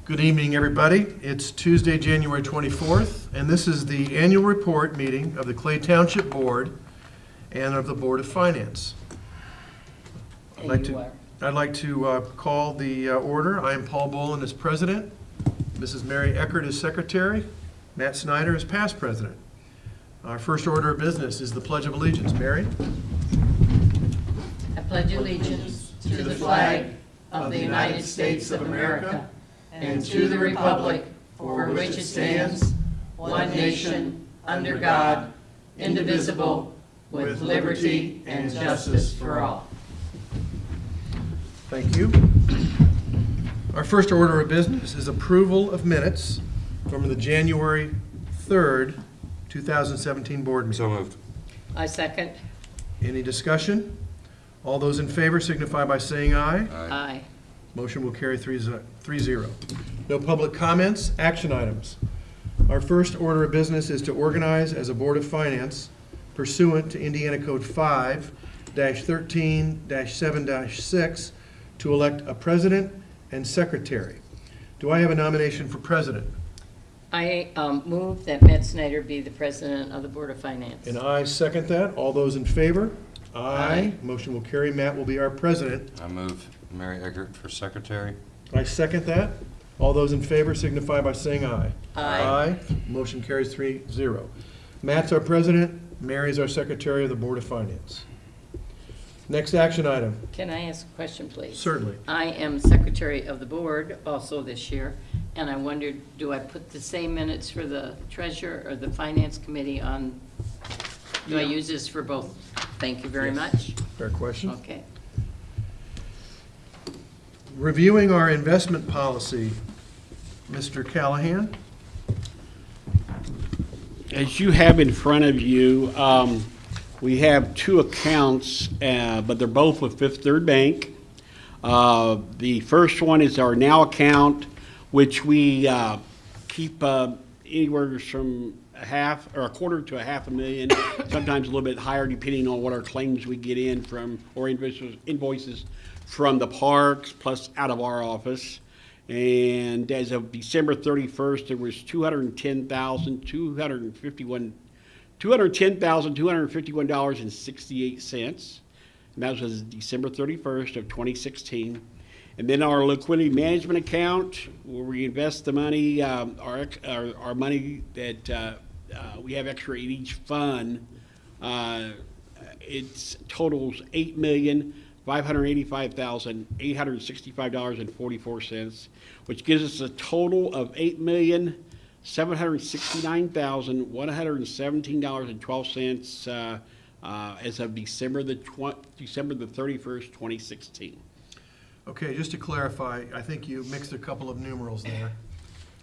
Good evening, everybody. It's Tuesday, January 24th, and this is the annual report meeting of the Clay Township Board and of the Board of Finance. I'd like to call the order. I am Paul Bolin as president, Mrs. Mary Eckert as secretary, Matt Snyder as past president. Our first order of business is the Pledge of Allegiance. Mary? I pledge allegiance to the flag of the United States of America and to the republic for which it stands, one nation, under God, indivisible, with liberty and justice for all. Thank you. Our first order of business is approval of minutes from the January 3rd, 2017 board meeting. So moved. I second. Any discussion? All those in favor signify by saying aye. Aye. Motion will carry 3-0. No public comments. Action items. Our first order of business is to organize as a Board of Finance pursuant to Indiana Code 5-13-7-6 to elect a president and secretary. Do I have a nomination for president? I move that Matt Snyder be the president of the Board of Finance. And I second that. All those in favor? Aye. Motion will carry. Matt will be our president. I move Mary Eckert for secretary. I second that. All those in favor signify by saying aye. Aye. Motion carries 3-0. Matt's our president. Mary's our secretary of the Board of Finance. Next action item. Can I ask a question, please? Certainly. I am secretary of the board also this year, and I wondered, do I put the same minutes for the treasurer or the finance committee on? Do I use this for both? Thank you very Yes. much. Fair question. Okay. Reviewing our investment policy, Mr. Callahan. As you have in front of you, we have two accounts, but they're both with Fifth Third Bank. The first one is our Now account, which we keep anywhere from a quarter to $500,000, sometimes a little bit higher depending on what our claims we get in from, or invoices from the parks plus out of our office. And as of December 31st, there was $210,251.68, and that was December 31st of 2016. And then our liquidity management account, where we invest the money, our money that we have extra in each fund, it totals $8,585,865.44, which gives us a total of $8,769,117.12 as of December the 31st, 2016. Okay, just to clarify, I think you mixed a couple of numerals there.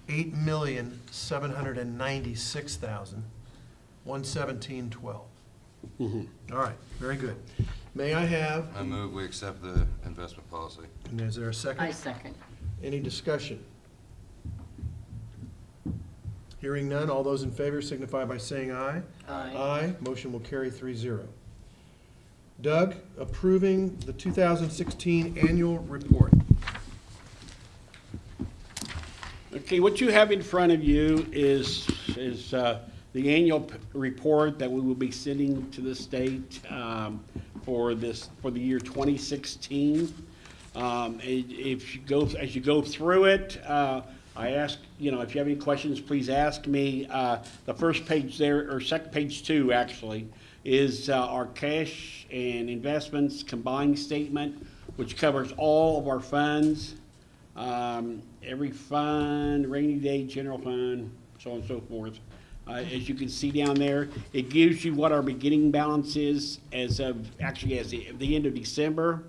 8,796,117.12. Mm-hmm. All right, very good. May I have, I move we accept the investment policy. and is there a I second? second. Any discussion? Hearing none, all those in favor signify by saying aye. Aye. Aye, motion will carry 3-0. Doug, approving the 2016 annual report. Okay, what you have in front of you is the annual report that we will be sending to the state for the year 2016. As you go through it, I ask, if you have any questions, please ask me. The first page there, or second page 2 actually, is our cash and investments combined statement, which covers all of our funds, every fund, rainy day, general fund, so on and so forth. As you can see down there, it gives you what our beginning balance is as of the end of December,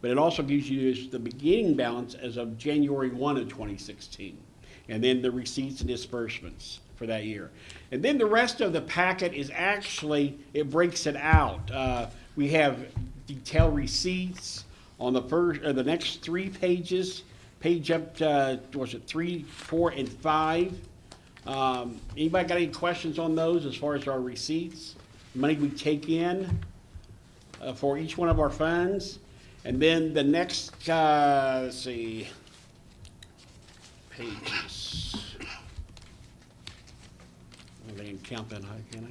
but it also gives you the beginning balance as of January 1 of 2016, and then the receipts and disbursements for that year. And then the rest of the packet is actually, it breaks it out. We have detailed receipts on the next 3 pages, page up to, 3, 4, and 5. Anybody got any questions on those as far as our receipts? Money we take in for each one of our funds. And then the next, let's see, pages. Well, they can count that high, can I?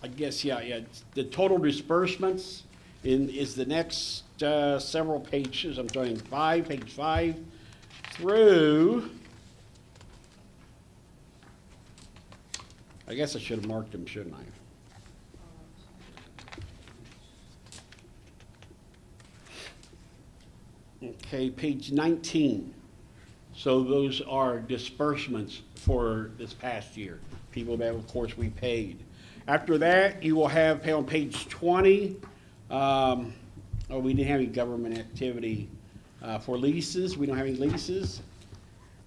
I guess, yeah, it's the total disbursements is the next several pages. I'm starting page 5 through, I guess I should have marked them, shouldn't I? Okay, page 19. So those are disbursements for this past year, people that, of course, we paid. After that, you will have, on page 20, we didn't have any government activity for leases. We don't have any leases.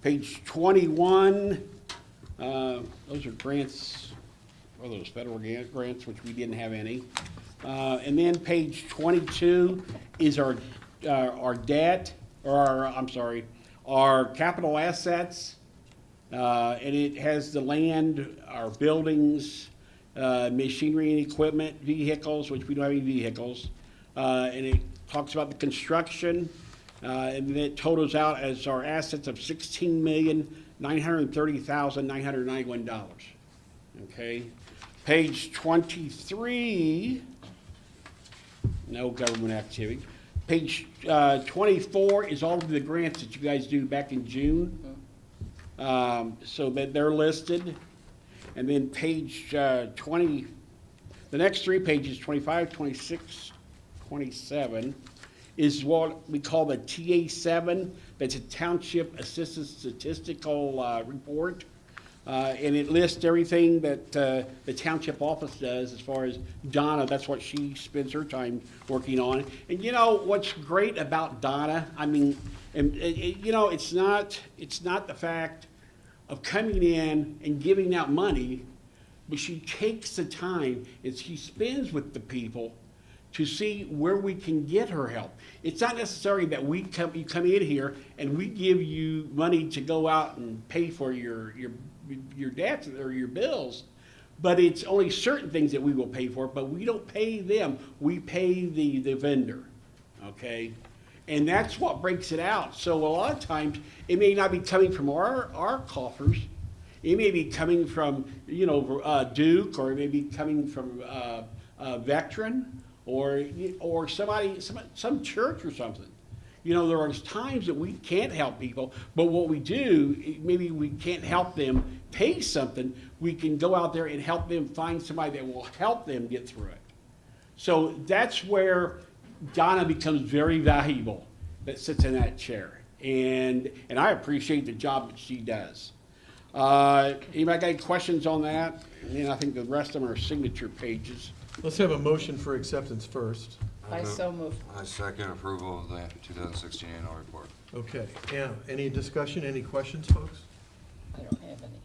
Page 21, those are grants, or those federal grants, which we didn't have any. And then page 22 is our debt, or our capital assets. And it has the land, our buildings, machinery and equipment, vehicles, which we don't have any vehicles. And it talks about the construction, and then it totals out as our assets of $16,930,991. Okay. Page 23, no government activity. Page 24 is all of the grants that you guys do back in June. So that they're listed. And then page 20, the next 3 pages, 25, 26, 27, is what we call the TA7. That's a Township Assisted Statistical Report. And it lists everything that the township office does as far as Donna. That's what she spends her time working on. And you know what's great about Donna? I mean, you know, it's not the fact of coming in and giving out money, but she takes the time and she spends with the people to see where we can get her help. It's not necessary that you come in here and we give you money to go out and pay for your debts or your bills, but it's only certain things that we will pay for, but we don't pay them, we pay the vendor, okay? And that's what breaks it out. So a lot of times, it may not be coming from our coffers, it may be coming from, you know, Duke, or it may be coming from Veteran, or somebody, some church or something. You know, there are times that we can't help people, but what we do, maybe we can't help them pay something, we can go out there and help them find somebody that will help them get through it. So that's where Donna becomes very valuable, that sits in that chair. And I appreciate the job that she does. Anybody got any questions on that? And I think the rest of them are signature pages. Let's have a motion for acceptance first. I so move. I second approval of the 2016 annual report. Okay, yeah, any discussion, any questions, folks? I don't have any.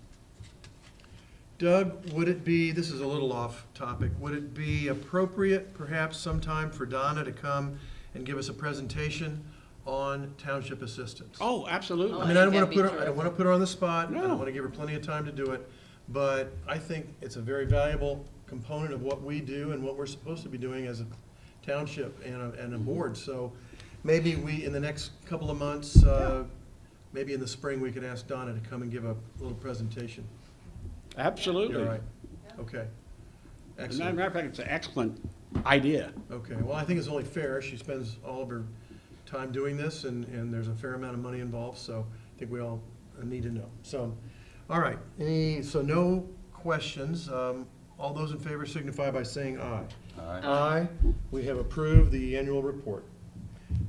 Doug, would it be, this is a little off topic, would it be appropriate perhaps sometime for Donna to come and give us a presentation on township assistance? Oh, absolutely. I mean, I don't that'd want be to put her on the spot. I No. don't want to give her plenty of time to do it, but I think it's a very valuable component of what we do and what we're supposed to be doing as a township and a board. So maybe we, in the next couple of months, maybe in the spring, we could ask Donna to come and give a little presentation. Absolutely. You're right. Okay. As a Excellent. matter of fact, it's an excellent idea. Okay, well, I think it's only fair. She spends all of her time doing this, and there's a fair amount of money involved, so I think we all need to know. So, all right, so no questions. All those in favor signify by saying aye. Aye. Aye. We have approved the annual report.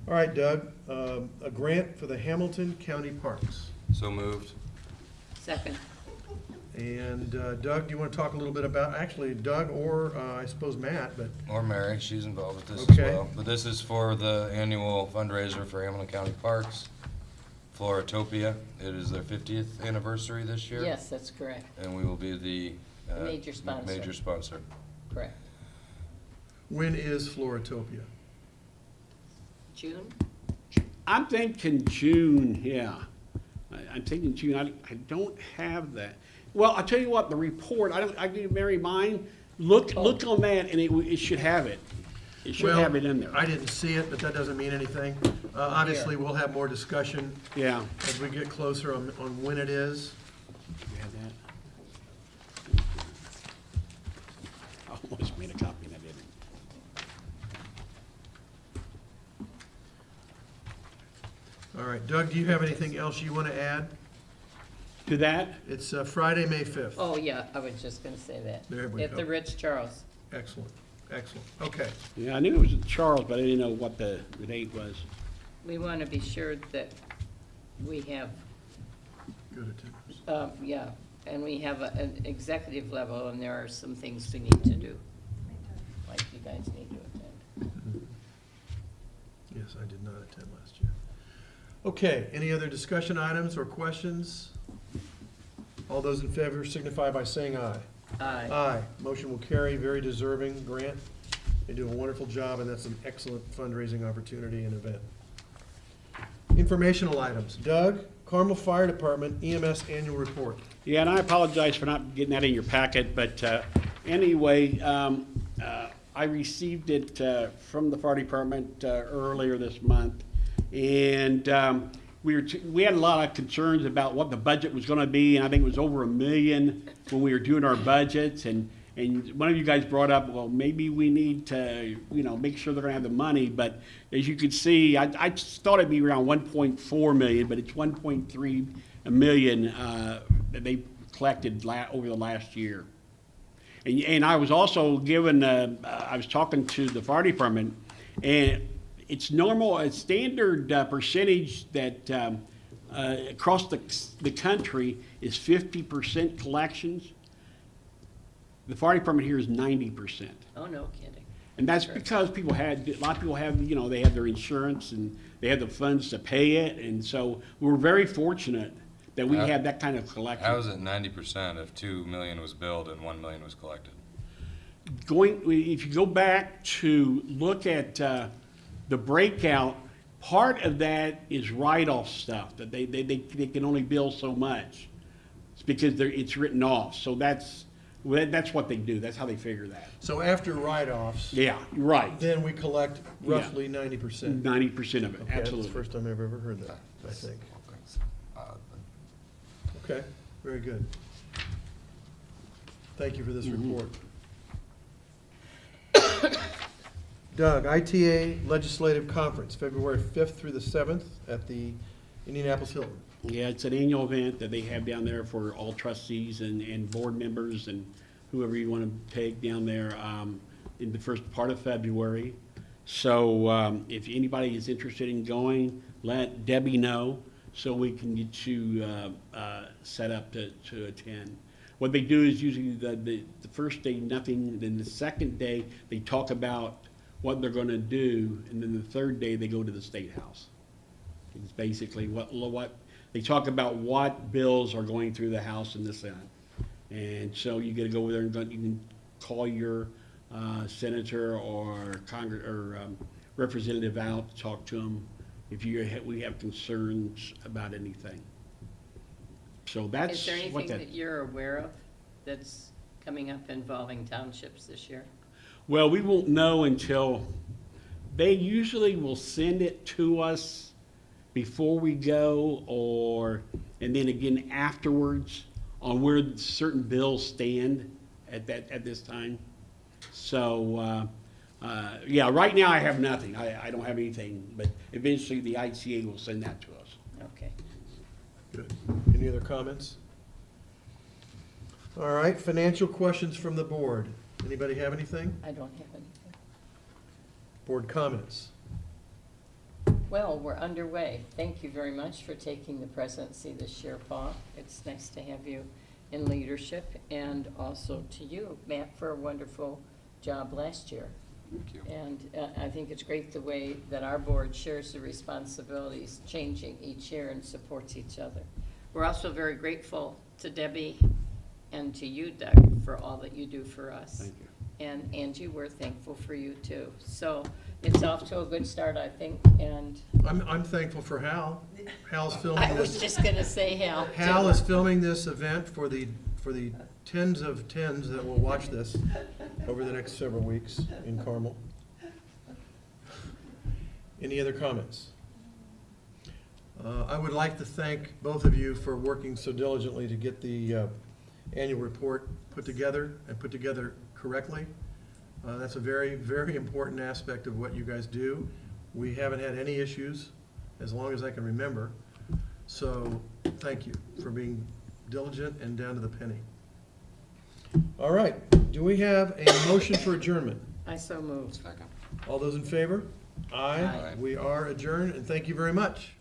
All right, Doug, a grant for the Hamilton County Parks. So moved. Second. And Doug, do you want to talk a little bit about, actually Doug or I suppose Matt, but Or Mary, she's involved with this Okay. as well. But this is for the annual fundraiser for Hamilton County Parks, Floratopia. It is their 50th anniversary this year. Yes, that's correct. And we will be the Major sponsor. Major sponsor. Correct. when is Floratopia? June? I'm thinking June, yeah. I'm thinking June. I don't have that. Well, I'll tell you what, the report, I give Mary mine. Look on that, and it should have it. It should Well, have it in there. I didn't see it, but that doesn't mean anything. Obviously, we'll have more discussion Yeah. as we get closer on when it is. You have that? I almost made a copy and I didn't. All right, Doug, do you have anything else you want to add? To that? It's Friday, May 5th. Oh, yeah, I was just gonna say that. There we At go. the Ritz Charles. Excellent, excellent. Okay, Yeah, I knew it was in Charles, but I didn't know what the date was. We wanna be sure that we have, good attendance. yeah, and we have an executive level, and there are some things we need to do. Like you guys need to attend. Yes, I did not attend last year. Okay, any other discussion items or questions? All those in favor signify by saying aye. Aye. Aye. Motion will carry. Very deserving grant. They do a wonderful job, and that's an excellent fundraising opportunity and event. Informational items. Doug, Carmel Fire Department EMS Annual Report. Yeah, and I apologize for not getting that in your packet, but anyway, I received it from the fire department earlier this month. And we had a lot of concerns about what the budget was gonna be, and I think it was over $1 million when we were doing our budgets. And one of you guys brought up, well, maybe we need to, make sure they're gonna have the money. But as you can see, I thought it'd be around 1.4 million, but it's 1.3 million that they collected over the last year. And I was also given, I was talking to the fire department, and it's normal, a standard percentage that across the country is 50% collections. The fire department here is 90%. Oh, no kidding. And that's Sure. because a lot of people have, they have their insurance and they have the funds to pay it. And so we're very fortunate that we have that kind of collection. How is it 90% if 2 million was billed and 1 million was collected? If you go back to look at the breakout, part of that is write-off stuff, that they can only bill so much. It's because it's written off. So that's what they do. That's how they figure that. So after write-offs, Yeah, right. then we collect roughly 90%. 90% of it, Okay, that's absolutely. the first time I've ever heard that, I think. Okay, very good. Thank you for this report. Doug, ITA Legislative Conference, February 5th through the 7th at the Indianapolis Hilton. Yeah, it's an annual event that they have down there for all trustees and board members and whoever you want to take down there in the first part of February. So if anybody is interested in going, let Debbie know so we can get you set up to attend. What they do is usually the first day, nothing, then the second day, they talk about what they're going to do, and then the third day, they go to the State House. It's basically what they talk about what bills are going through the House and the Senate. And so you get to go over there and you can call your senator or Congress or representative out to talk to them if we have concerns about anything. So that's Is there what anything that you're aware of that's coming up involving townships this year? Well, we won't know until they usually will send it to us before we go, and then again afterwards on where certain bills stand at this time. So yeah, right now I have nothing. I don't have anything, but eventually the ICA will send that to us. Okay. Good. Any other comments? All right, financial questions from the board. Anybody have anything? I don't have anything. Board comments? Well, we're underway. Thank you very much for taking the presidency this year, Paul. It's nice to have you in leadership, and also to you, Matt, for a wonderful job last year. Thank you. And I think it's great the way that our board shares the responsibilities, changing each year and supports each other. We're also very grateful to Debbie and to you, Doug, for all that you do for us. Thank you. And Angie, we're thankful for you too. So it's off to a good start, I think, and I'm thankful for Hal. Hal's filming I was this. just gonna say Hal. too. Hal is filming this event for the tens of tens that will watch this over the next several weeks in Carmel. Any other comments? I would like to thank both of you for working so diligently to get the annual report put together and put together correctly. That's a very, very important aspect of what you guys do. We haven't had any issues as long as I can remember. So thank you for being diligent and down to the penny. All right, do we have a motion for adjournment? I so moved. Second. All those in favor? Aye. Aye. We are adjourned, and thank you very much.